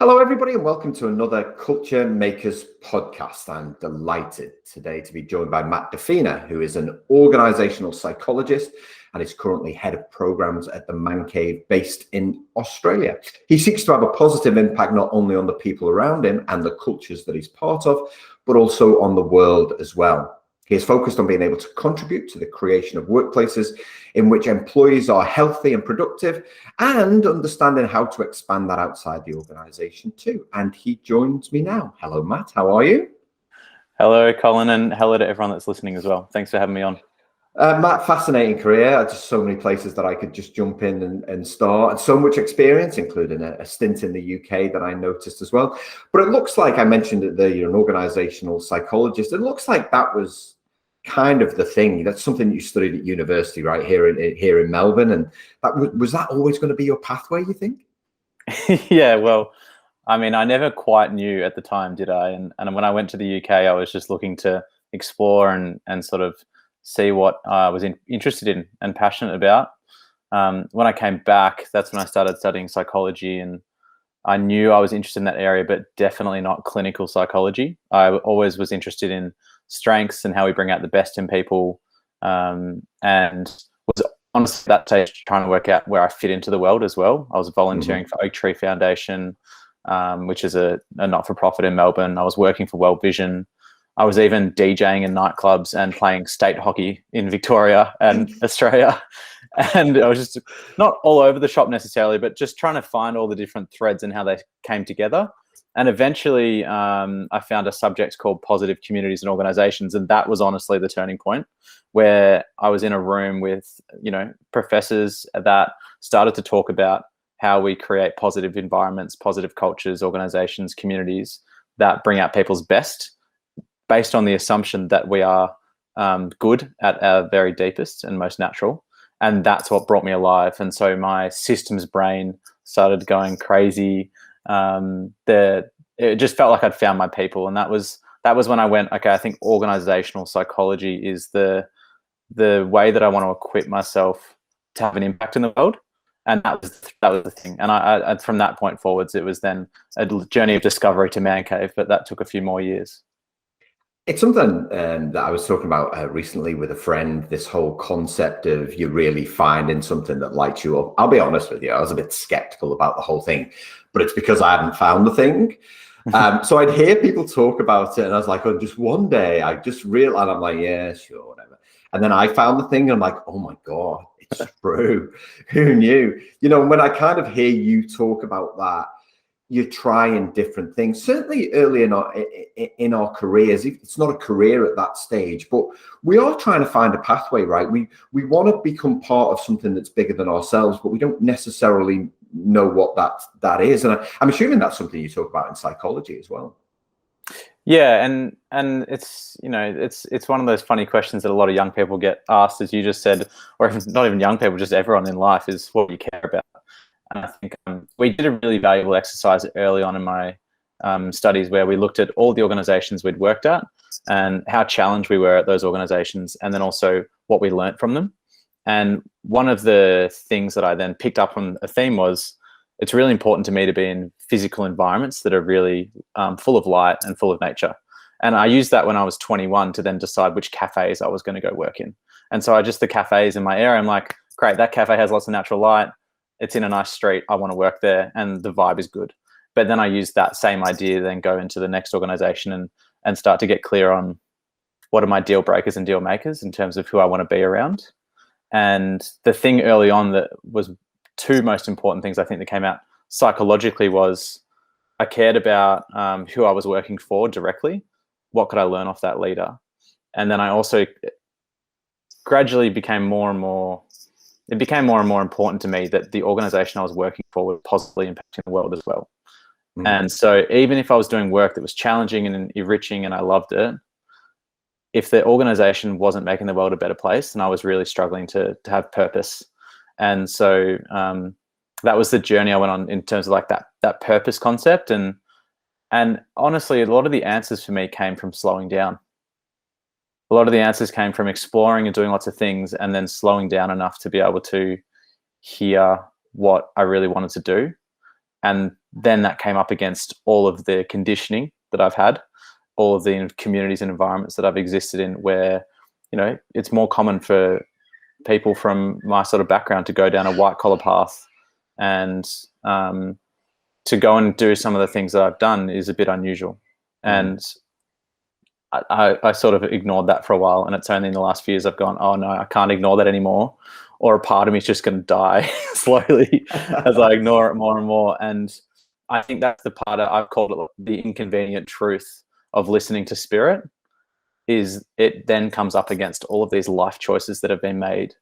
Hello, everybody, and welcome to another Culture Makers podcast. I'm delighted today to be joined by Matt Defina, who is an organisational psychologist and is currently head of programs at the Man Cave based in Australia. He seeks to have a positive impact not only on the people around him and the cultures that he's part of, but also on the world as well. He is focused on being able to contribute to the creation of workplaces in which employees are healthy and productive, and understanding how to expand that outside the organisation too. And he joins me now. Hello, Matt. How are you? Hello, Colin, and hello to everyone that's listening as well. Thanks for having me on. Matt, fascinating career. Just so many places that I could just jump in and start. And so much experience, including a stint in the UK that I noticed as well. But it looks like, I mentioned that you're an organisational psychologist. It looks like that was kind of the thing. That's something you studied at university, right, here in Melbourne. And was that always going to be your pathway, you think? Yeah, well, I mean, I never quite knew at the time, did I? And when I went to the UK, I was just looking to explore and sort of see what I was interested in and passionate about. When I came back, that's when I started studying psychology, and I knew I was interested in that area, but definitely not clinical psychology. I always was interested in strengths and how we bring out the best in people, and was honestly at that stage trying to work out where I fit into the world as well. I was volunteering for Oak Tree Foundation, which is a not-for-profit in Melbourne. I was working for World Vision. I was even DJing in nightclubs and playing state hockey in Victoria and Australia. And I was just not all over the shop necessarily, but just trying to find all the different threads and how they came together. And eventually I found a subject called positive communities and organizations. And that was honestly the turning point, where I was in a room with, professors that started to talk about how we create positive environments, positive cultures, organizations, communities that bring out people's best, based on the assumption that we are good at our very deepest and most natural. And that's what brought me alive. And so my systems brain started going crazy. It just felt like I'd found my people. And that was when I went, okay, I think organizational psychology is the way that I want to equip myself to have an impact in the world. And that was the thing. And I from that point forwards, it was then a journey of discovery to Man Cave, but that took a few more years. It's something that I was talking about recently with a friend, this whole concept of you really finding something that lights you up. I'll be honest with you, I was a bit skeptical about the whole thing, but it's because I hadn't found the thing. So I'd hear people talk about it and I was like, oh, just one day I just realized, and I'm like, yeah, sure, whatever. And then I found the thing and I'm like, oh my God, it's true. Who knew? When I kind of hear you talk about that, you're trying different things, certainly early in our careers. It's not a career at that stage, but we are trying to find a pathway, right? We want to become part of something that's bigger than ourselves, but we don't necessarily know what that is. And I'm assuming that's something you talk about in psychology as well. Yeah, and it's it's one of those funny questions that a lot of young people get asked, as you just said, or not even young people, just everyone in life, is what you care about. And I think we did a really valuable exercise early on in my studies, where we looked at all the organizations we'd worked at and how challenged we were at those organizations, and then also what we learned from them. And one of the things that I then picked up from a theme was, it's really important to me to be in physical environments that are really full of light and full of nature. And I used that when I was 21 to then decide which cafes I was going to go work in. And so the cafes in my area, I'm like, great, that cafe has lots of natural light. It's in a nice street. I want to work there, and the vibe is good. But then I use that same idea, then go into the next organization and start to get clear on what are my deal breakers and deal makers in terms of who I want to be around. And the thing early on that was two most important things I think that came out psychologically was, I cared about who I was working for directly. What could I learn off that leader? And then I also gradually became more and more important to me that the organization I was working for was positively impacting the world as well. And so even if I was doing work that was challenging and enriching and I loved it, if the organization wasn't making the world a better place, then I was really struggling to have purpose. And so that was the journey I went on in terms of like that purpose concept. And honestly, a lot of the answers for me came from slowing down. A lot of the answers came from exploring and doing lots of things, and then slowing down enough to be able to hear what I really wanted to do. And then that came up against all of the conditioning that I've had, all of the communities and environments that I've existed in, where, you know, it's more common for people from my sort of background to go down a white collar path, and to go and do some of the things that I've done is a bit unusual. And I sort of ignored that for a while, and it's only in the last few years I've gone, oh no, I can't ignore that anymore, or a part of me is just going to die slowly as I ignore it more and more. And I think that's the part I've called it the inconvenient truth of listening to spirit, is it then comes up against all of these life choices that have been made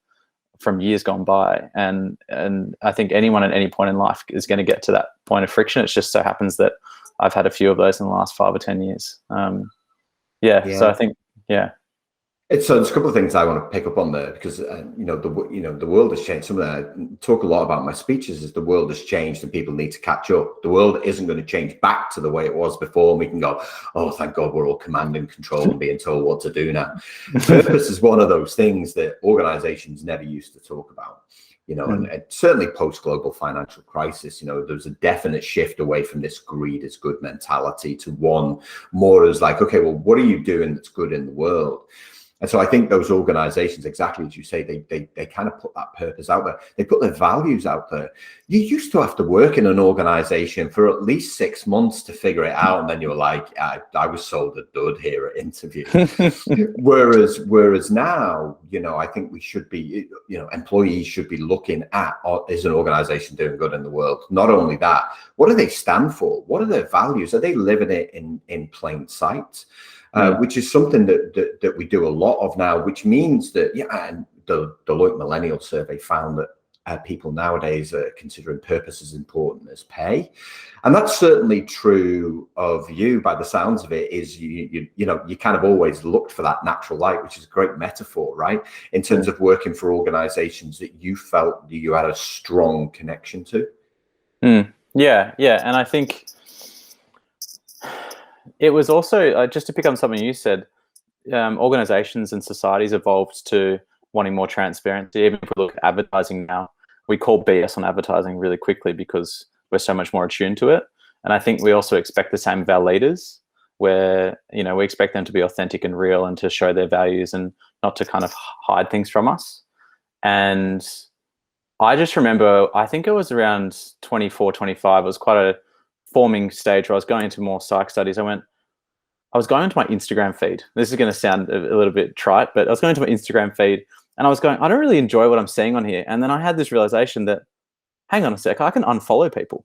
from years gone by. And I think anyone at any point in life is going to get to that point of friction. It just so happens that I've had a few of those in the last 5 or 10 years. So I think, So there's a couple of things I want to pick up on there, because the world has changed. Something I talk a lot about in my speeches is the world has changed and people need to catch up. The world isn't going to change back to the way it was before, and we can go, oh, thank God we're all command and control and being told what to do now. Purpose is one of those things that organizations never used to talk about. And certainly post-global financial crisis, there's a definite shift away from this greed is good mentality to one more as like, okay, well, what are you doing that's good in the world? And so I think those organizations, exactly as you say, they kind of put that purpose out there. They put their values out there. You used to have to work in an organization for at least 6 months to figure it out. And then you were like, I was sold a dud here at interview. whereas now, I think we should be, employees should be looking at, is an organization doing good in the world? Not only that, what do they stand for? What are their values? Are they living it in plain sight? Which is something that we do a lot of now, which means that, and the Deloitte Millennial Survey found that people nowadays are considering purpose as important as pay. And that's certainly true of you by the sounds of it, is you kind of always looked for that natural light, which is a great metaphor, right? In terms of working for organizations that you felt that you had a strong connection to. Yeah. And I think it was also, just to pick up on something you said, organizations and societies evolved to wanting more transparency. Even if we look at advertising now, we call BS on advertising really quickly because we're so much more attuned to it. And I think we also expect the same of our leaders, where, we expect them to be authentic and real and to show their values and not to kind of hide things from us. And I just remember, I think it was around 24, 25, it was quite a forming stage where I was going into more psych studies. I was going into my Instagram feed. This is going to sound a little bit trite, but I was going to my Instagram feed and I was going, I don't really enjoy what I'm seeing on here. And then I had this realization that, hang on a sec, I can unfollow people.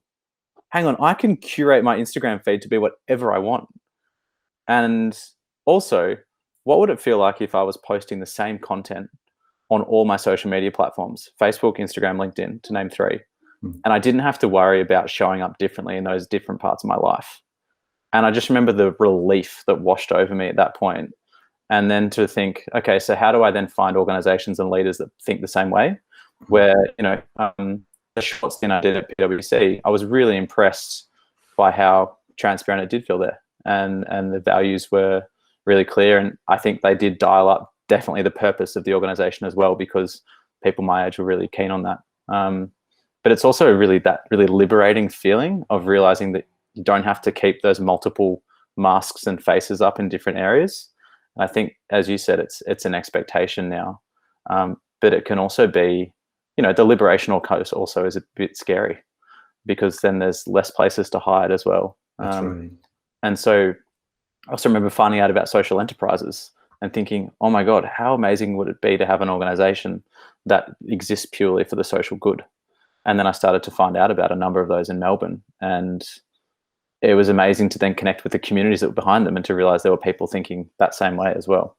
Hang on, I can curate my Instagram feed to be whatever I want. And also, what would it feel like if I was posting the same content on all my social media platforms, Facebook, Instagram, LinkedIn, to name 3. And I didn't have to worry about showing up differently in those different parts of my life. And I just remember the relief that washed over me at that point. And then to think, okay, so how do I then find organizations and leaders that think the same way? Where, the short stint I did at PwC, I was really impressed by how transparent it did feel there. And the values were really clear. And I think they did dial up definitely the purpose of the organization as well, because people my age were really keen on that. But it's also really liberating feeling of realizing that you don't have to keep those multiple masks and faces up in different areas. And I think, as you said, it's an expectation now. But it can also be, the liberation also is a bit scary, because then there's less places to hide as well. That's right. And so I also remember finding out about social enterprises and thinking, oh my God, how amazing would it be to have an organization that exists purely for the social good? And then I started to find out about a number of those in Melbourne, and it was amazing to then connect with the communities that were behind them and to realize there were people thinking that same way as well.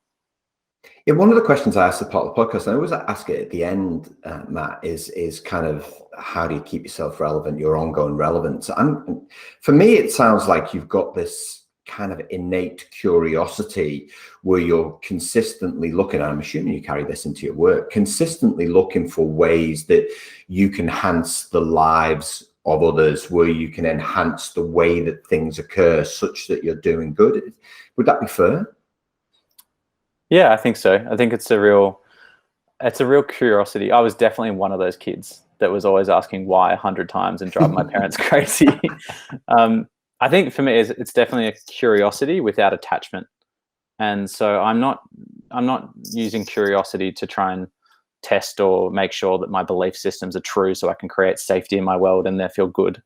Yeah, one of the questions I asked as part of the podcast, and I always ask it at the end, Matt, is kind of, how do you keep yourself relevant, your ongoing relevance? And for me, it sounds like you've got this kind of innate curiosity where you're consistently looking, and I'm assuming you carry this into your work, consistently looking for ways that you can enhance the lives of others, where you can enhance the way that things occur such that you're doing good. Would that be fair? Yeah, I think so. I think it's a real curiosity. I was definitely one of those kids that was always asking why 100 times and driving my parents crazy. I think for me, it's definitely a curiosity without attachment. And so I'm not using curiosity to try and test or make sure that my belief systems are true so I can create safety in my world and they feel good.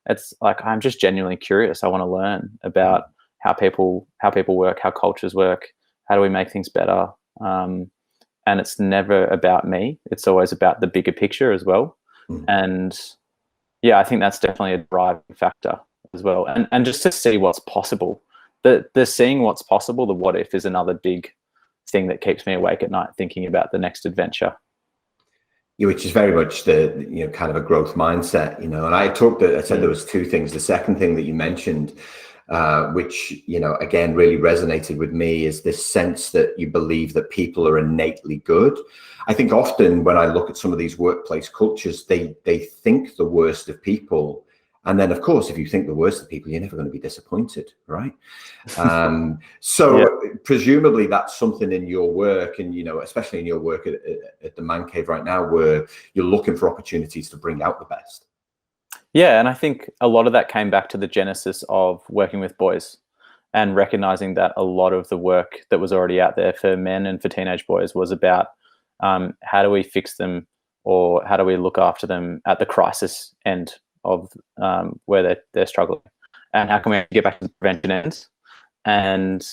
It's like, I'm just genuinely curious. I want to learn about how people work, how cultures work, how do we make things better. And it's never about me. It's always about the bigger picture as well. And yeah, I think that's definitely a driving factor as well. And just to see what's possible. The seeing what's possible, the what if, is another big thing that keeps me awake at night thinking about the next adventure. Yeah, which is very much the kind of a growth mindset, and I said there was two things. The second thing that you mentioned, which again really resonated with me, is this sense that you believe that people are innately good. I think often when I look at some of these workplace cultures, they think the worst of people. And then, of course, if you think the worst of people, you're never going to be disappointed, right? So presumably that's something in your work, and especially in your work at the Man Cave right now, where you're looking for opportunities to bring out the best. Yeah, and I think a lot of that came back to the genesis of working with boys and recognizing that a lot of the work that was already out there for men and for teenage boys was about how do we fix them, or how do we look after them at the crisis end of where they're struggling, and how can we get back to the prevention ends and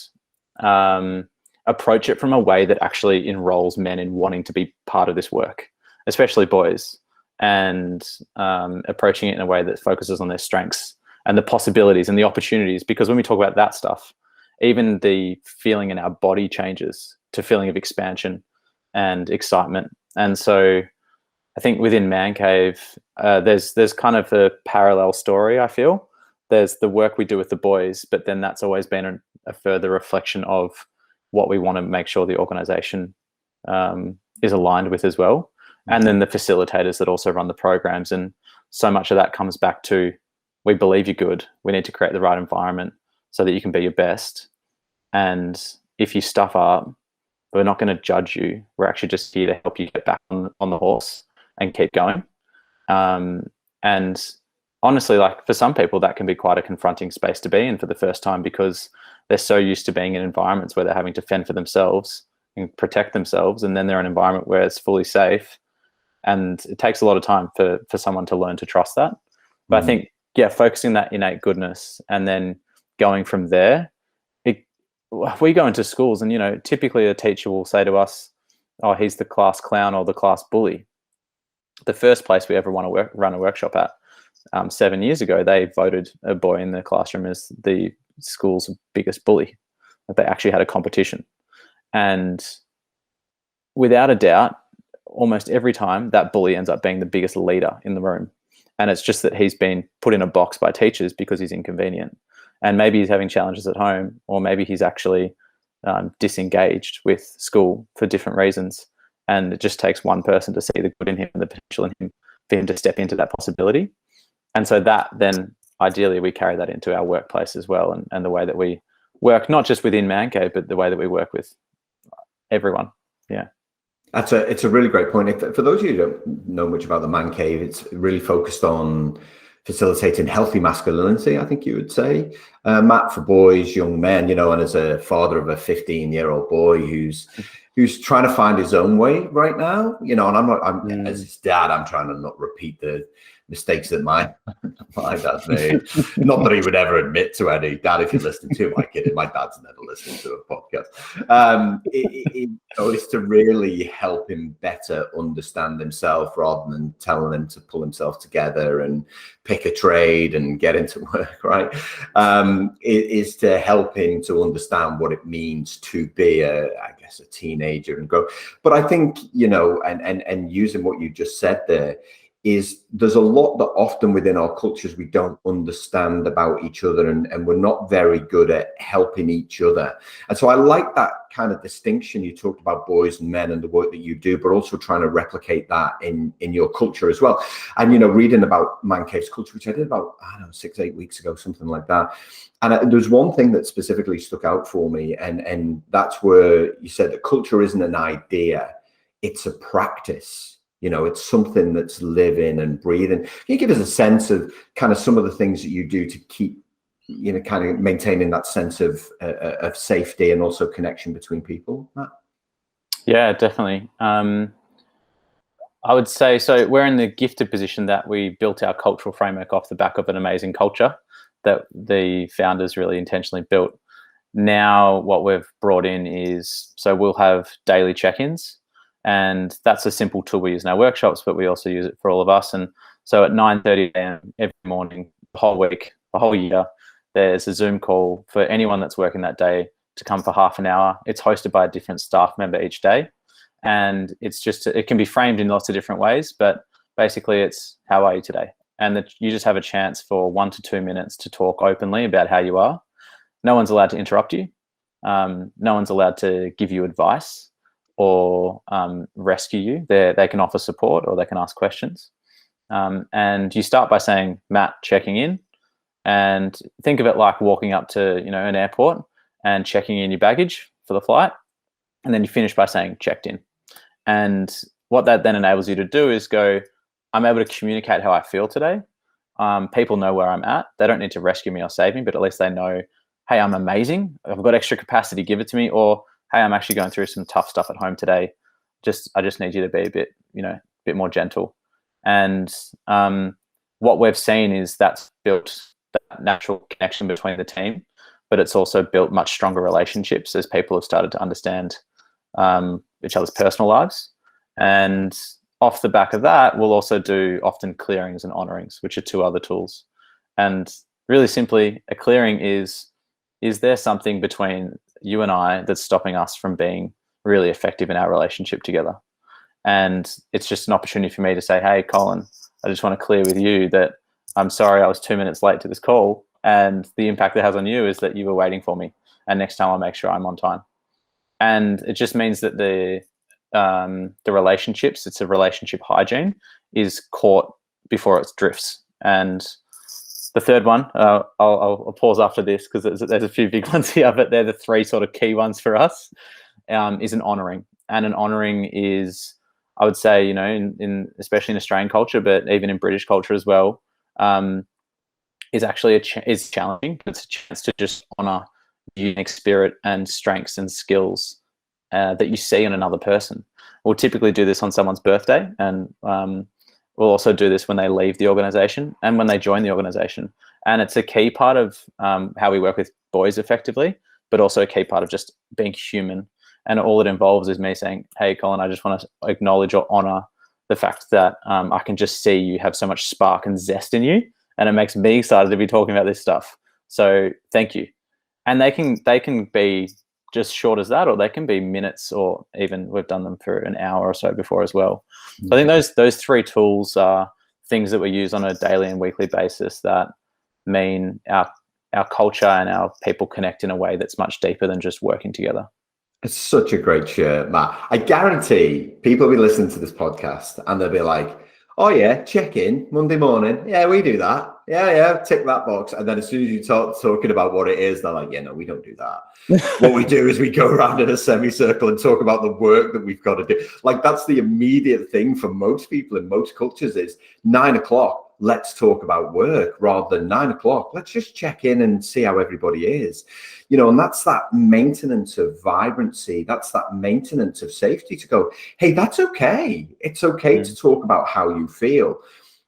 approach it from a way that actually enrolls men in wanting to be part of this work, especially boys, and approaching it in a way that focuses on their strengths and the possibilities and the opportunities. Because when we talk about that stuff, even the feeling in our body changes to feeling of expansion and excitement. And so I think within Man Cave, there's kind of a parallel story, I feel. There's the work we do with the boys, but then that's always been a further reflection of what we want to make sure the organization is aligned with as well. And then the facilitators that also run the programs. And so much of that comes back to, we believe you're good. We need to create the right environment so that you can be your best. And if you stuff up, we're not going to judge you. We're actually just here to help you get back on the horse and keep going. And honestly, like for some people, that can be quite a confronting space to be in for the first time, because they're so used to being in environments where they're having to fend for themselves and protect themselves. And then they're in an environment where it's fully safe. And it takes a lot of time for someone to learn to trust that. But I think, focusing that innate goodness and then going from there, we go into schools and, typically a teacher will say to us, oh, he's the class clown or the class bully. The first place we ever want to run a workshop at, 7 years ago, they voted a boy in the classroom as the school's biggest bully. They actually had a competition. And without a doubt, almost every time that bully ends up being the biggest leader in the room. And it's just that he's been put in a box by teachers because he's inconvenient. And maybe he's having challenges at home, or maybe he's actually disengaged with school for different reasons. And it just takes one person to see the good in him and the potential in him for him to step into that possibility. And so that then, ideally, we carry that into our workplace as well, and the way that we work, not just within Man Cave, but the way that we work with everyone. Yeah. It's a really great point. For those of you who don't know much about the Man Cave, it's really focused on facilitating healthy masculinity, I think you would say, Matt, for boys, young men, and as a father of a 15-year-old boy who's trying to find his own way right now, and as his dad, I'm trying to not repeat the mistakes that my dad made. Not that he would ever admit to any. Dad, if you're listening to my kid, my dad's never listened to a podcast. It's to really help him better understand himself, rather than telling him to pull himself together and pick a trade and get into work, right? It is to help him to understand what it means to be a teenager and grow. But I think, and using what you just said there, is there's a lot that often within our cultures we don't understand about each other, and we're not very good at helping each other. And so I like that kind of distinction. You talked about boys and men and the work that you do, but also trying to replicate that in your culture as well. And, reading about Man Cave's culture, which I did about, 6-8 weeks ago, something like that. And there's one thing that specifically stuck out for me, and that's where you said that culture isn't an idea, it's a practice. It's something that's living and breathing. Can you give us a sense of kind of some of the things that you do to keep, kind of maintaining that sense of safety and also connection between people, Matt? Yeah, definitely. I would say, so we're in the gifted position that we built our cultural framework off the back of an amazing culture that the founders really intentionally built. Now what we've brought in is, so we'll have daily check-ins, and that's a simple tool we use in our workshops, but we also use it for all of us. And so at 9:30 a.m. every morning, the whole week, the whole year, there's a Zoom call for anyone that's working that day to come for half an hour. It's hosted by a different staff member each day. And it's just, it can be framed in lots of different ways, but basically it's, how are you today? And that you just have a chance for 1 to 2 minutes to talk openly about how you are. No one's allowed to interrupt you. No one's allowed to give you advice or rescue you. They can offer support or they can ask questions. And you start by saying, Matt, checking in. And think of it like walking up to, an airport and checking in your baggage for the flight. And then you finish by saying, checked in. And what that then enables you to do is go, I'm able to communicate how I feel today. People know where I'm at. They don't need to rescue me or save me, but at least they know, hey, I'm amazing. I've got extra capacity, give it to me. Or, hey, I'm actually going through some tough stuff at home today. I just need you to be a bit more gentle. And what we've seen is that's built that natural connection between the team, but it's also built much stronger relationships as people have started to understand each other's personal lives. And off the back of that, we'll also do often clearings and honorings, which are 2 other tools. And really simply, a clearing is there something between you and I that's stopping us from being really effective in our relationship together? And it's just an opportunity for me to say, hey, Colin, I just want to clear with you that I'm sorry I was 2 minutes late to this call, and the impact it has on you is that you were waiting for me, and next time I'll make sure I'm on time. And it just means that the relationships, it's a relationship hygiene, is caught before it drifts. And the third one, I'll pause after this because there's a few big ones here, but they're the 3 sort of key ones for us, is an honoring. And an honoring is, I would say, in especially in Australian culture, but even in British culture as well, is actually is challenging. It's a chance to just honor unique spirit and strengths and skills that you see in another person. We'll typically do this on someone's birthday, and we'll also do this when they leave the organization and when they join the organization. And it's a key part of how we work with boys effectively, but also a key part of just being human. And all it involves is me saying, hey, Colin, I just want to acknowledge or honor the fact that I can just see you have so much spark and zest in you, and it makes me excited to be talking about this stuff. So thank you. And they can be just short as that, or they can be minutes, or even we've done them for an hour or so before as well. So I think those 3 tools are things that we use on a daily and weekly basis that mean our culture and our people connect in a way that's much deeper than just working together. It's such a great shirt, Matt. I guarantee people will be listening to this podcast and they'll be like, oh yeah, check in Monday morning. Yeah, we do that. Yeah, tick that box. And then as soon as you talking about what it is, they're like, yeah, no, we don't do that. What we do is we go around in a semicircle and talk about the work that we've got to do. Like, that's the immediate thing for most people in most cultures is 9 o'clock. Let's talk about work, rather than 9 o'clock. Let's just check in and see how everybody is, and that's that maintenance of vibrancy. That's that maintenance of safety to go, hey, that's okay. It's okay to talk about how you feel.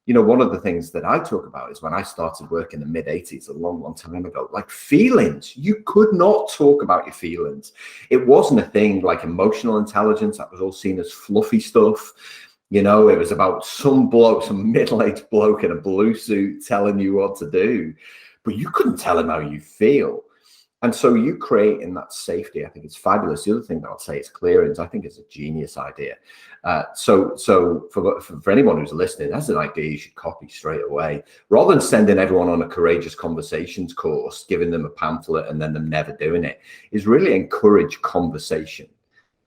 One of the things that I talk about is when I started work in the mid-'80s, a long, long time ago, like feelings. You could not talk about your feelings. It wasn't a thing like emotional intelligence. That was all seen as fluffy stuff. It was about some middle-aged bloke in a blue suit telling you what to do, but you couldn't tell him how you feel. And so you creating that safety, I think it's fabulous. The other thing that I'll say is clearings. I think it's a genius idea. So for anyone who's listening, that's an idea you should copy straight away. Rather than sending everyone on a courageous conversations course, giving them a pamphlet and then them never doing it, is really encourage conversation.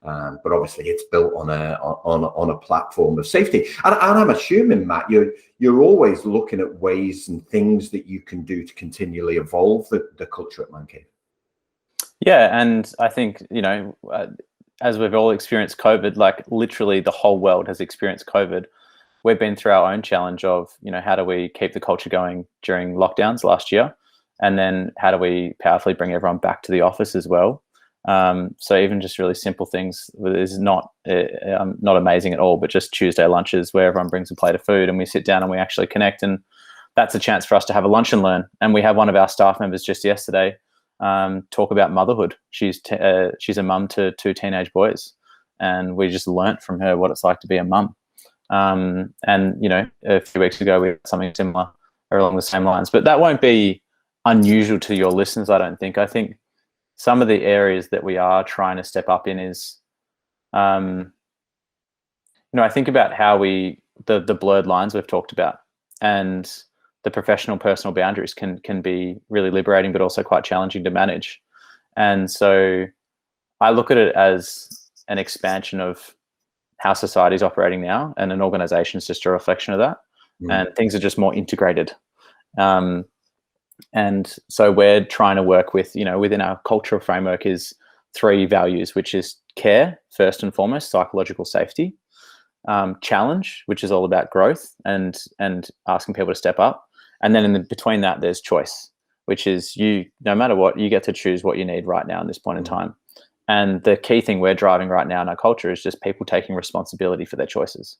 But obviously it's built on a platform of safety. And I'm assuming, Matt, you're always looking at ways and things that you can do to continually evolve the culture at Man Cave. Yeah, and I think as we've all experienced COVID, like literally the whole world has experienced COVID. We've been through our own challenge of, how do we keep the culture going during lockdowns last year? And then how do we powerfully bring everyone back to the office as well? So even just really simple things is not amazing at all, but just Tuesday lunches where everyone brings a plate of food and we sit down and we actually connect. And that's a chance for us to have a lunch and learn. And we had one of our staff members just yesterday talk about motherhood. She's a mum to 2 teenage boys, and we just learnt from her what it's like to be a mum. And a few weeks ago we had something similar or along the same lines. But that won't be unusual to your listeners, I don't think. I think some of the areas that we are trying to step up in is, I think about how the blurred lines we've talked about, and the professional personal boundaries can be really liberating, but also quite challenging to manage. And so I look at it as an expansion of how society is operating now, and an organization is just a reflection of that. And things are just more integrated. And so we're trying to work with, within our cultural framework is 3 values, which is care, first and foremost, psychological safety, challenge, which is all about growth and asking people to step up. And then between that, there's choice, which is no matter what, you get to choose what you need right now in this point in time. And the key thing we're driving right now in our culture is just people taking responsibility for their choices.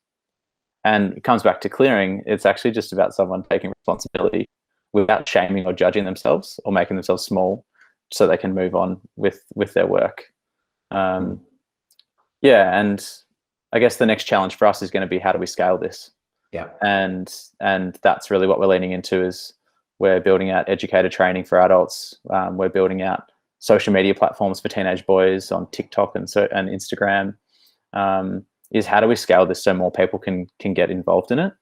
And it comes back to clearing. It's actually just about someone taking responsibility without shaming or judging themselves or making themselves small, so they can move on with their work. And I guess the next challenge for us is going to be, how do we scale this? Yeah. And that's really what we're leaning into. Is we're building out educator training for adults. We're building out social media platforms for teenage boys on TikTok and Instagram. Is how do we scale this so more people can get involved in it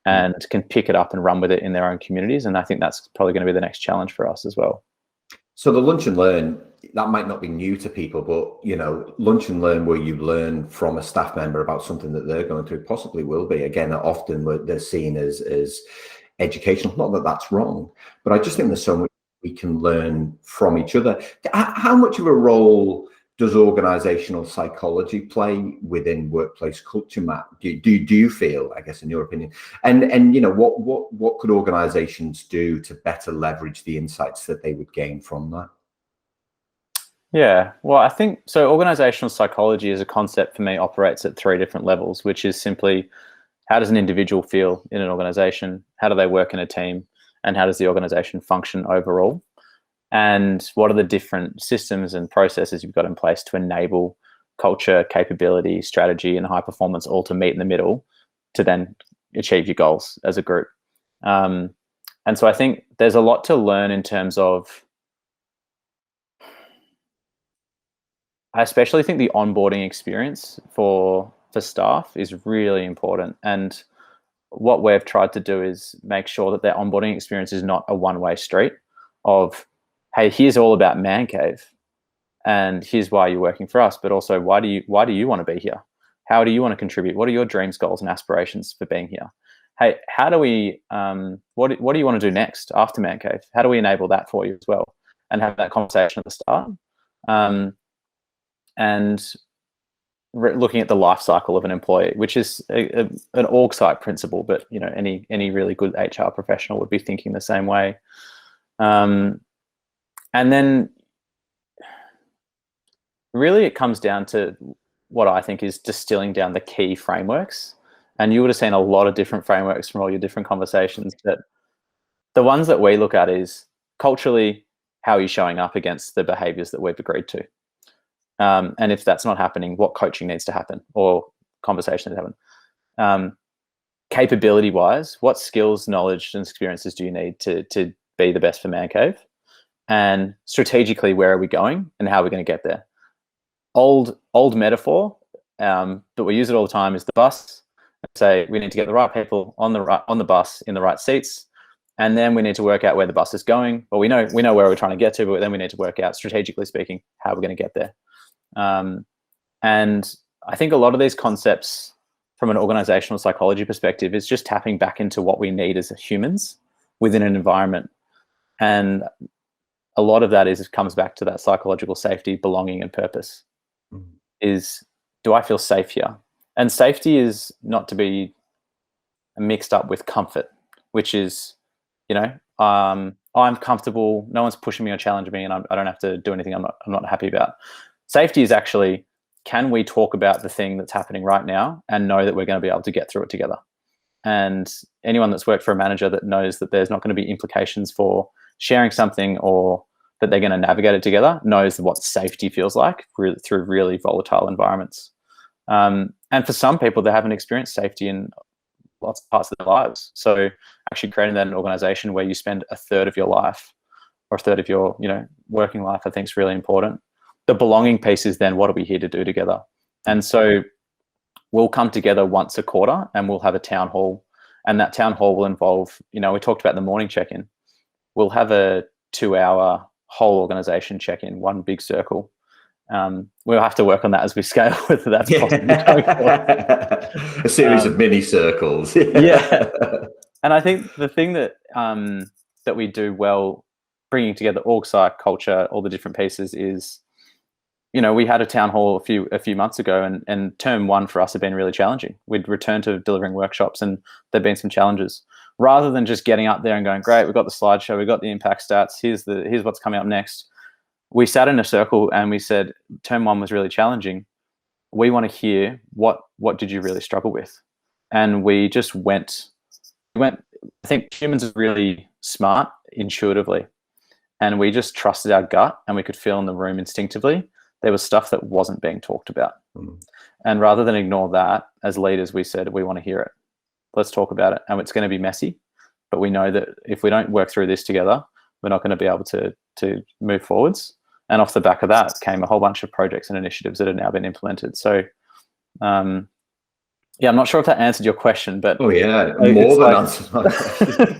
and can pick it up and run with it in their own communities? And I think that's probably going to be the next challenge for us as well. So the lunch and learn, that might not be new to people, but lunch and learn where you learn from a staff member about something that they're going through possibly will be, again, often they're seen as educational. Not that that's wrong, but I just think there's so much we can learn from each other. How much of a role does organizational psychology play within workplace culture, Matt? Do you feel, I guess, in your opinion, and what could organizations do to better leverage the insights that they would gain from that? Yeah, well, I think so. Organizational psychology as a concept for me operates at 3 different levels, which is simply, how does an individual feel in an organization? How do they work in a team? And how does the organization function overall? And what are the different systems and processes you've got in place to enable culture, capability, strategy, and high performance all to meet in the middle to then achieve your goals as a group? And so I think there's a lot to learn in terms of, I especially think the onboarding experience for staff is really important. And what we've tried to do is make sure that their onboarding experience is not a one-way street of, hey, here's all about Man Cave, and here's why you're working for us, but also why do you want to be here? How do you want to contribute? What are your dreams, goals, and aspirations for being here? Hey, how do we? What do you want to do next after Man Cave? How do we enable that for you as well, and have that conversation at the start? And looking at the life cycle of an employee, which is an org site principle, but any really good HR professional would be thinking the same way. And then really it comes down to what I think is distilling down the key frameworks. And you would have seen a lot of different frameworks from all your different conversations, but the ones that we look at is culturally, how are you showing up against the behaviors that we've agreed to? And if that's not happening, what coaching needs to happen or conversation needs to happen? Capability wise, what skills, knowledge, and experiences do you need to be the best for Man Cave? And strategically, where are we going and how are we going to get there? Old metaphor, but we use it all the time, is the bus. Say we need to get the right people on the bus in the right seats, and then we need to work out where the bus is going. Well, we know where we're trying to get to, but then we need to work out, strategically speaking, how we're going to get there. And I think a lot of these concepts from an organizational psychology perspective is just tapping back into what we need as humans within an environment. And a lot of that comes back to that psychological safety, belonging, and purpose. is, do I feel safe here? And safety is not to be mixed up with comfort, which is, I'm comfortable, no one's pushing me or challenging me, and I don't have to do anything I'm not happy about. Safety is actually, can we talk about the thing that's happening right now and know that we're going to be able to get through it together? And anyone that's worked for a manager that knows that there's not going to be implications for sharing something, or that they're going to navigate it together, knows what safety feels like through really volatile environments. And for some people, they haven't experienced safety in lots of parts of their lives. So actually creating that in an organization where you spend a third of your life, or a third of your working life, I think is really important. The belonging piece is then, what are we here to do together? And so we'll come together once a quarter and we'll have a town hall, and that town hall will involve, we talked about the morning check-in. We'll have a 2-hour whole organization check-in, one big circle. We'll have to work on that as we scale, whether that's possible. A series of mini circles. Yeah. And I think the thing that that we do well, bringing together org psych, culture, all the different pieces, is, we had a town hall a few months ago, and term one for us had been really challenging. We'd returned to delivering workshops, and there'd been some challenges. Rather than just getting up there and going, great, we've got the slideshow, we've got the impact stats, here's what's coming up next. We sat in a circle and we said, term one was really challenging. We want to hear what did you really struggle with? And we just went. I think humans are really smart intuitively, and we just trusted our gut, and we could feel in the room instinctively there was stuff that wasn't being talked about. And rather than ignore that, as leaders, we said, we want to hear it. Let's talk about it. And it's going to be messy, but we know that if we don't work through this together, we're not going to be able to move forwards. And off the back of that came a whole bunch of projects and initiatives that have now been implemented. So, yeah, I'm not sure if that answered your question, but more than answered my question.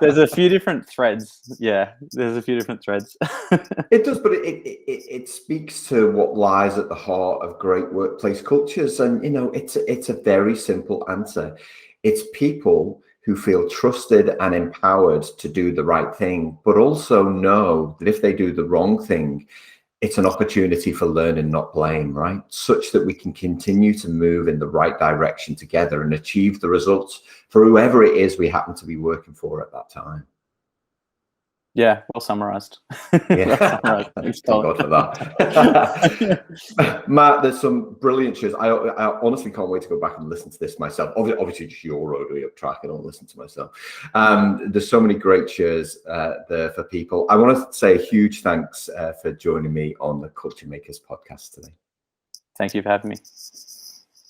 There's a few different threads. Yeah, there's a few different threads. It does, but it speaks to what lies at the heart of great workplace cultures. And, it's a very simple answer. It's people who feel trusted and empowered to do the right thing, but also know that if they do the wrong thing, it's an opportunity for learning, not blame, right? Such that we can continue to move in the right direction together and achieve the results for whoever it is we happen to be working for at that time. Yeah, well summarized. Yeah, well summarized. thanks God for that. Matt, there's some brilliant shows. I honestly can't wait to go back and listen to this myself. Obviously, just your audio track. I don't listen to myself. There's so many great shows there for people. I want to say a huge thanks for joining me on the Culture Makers podcast today. Thank you for having me.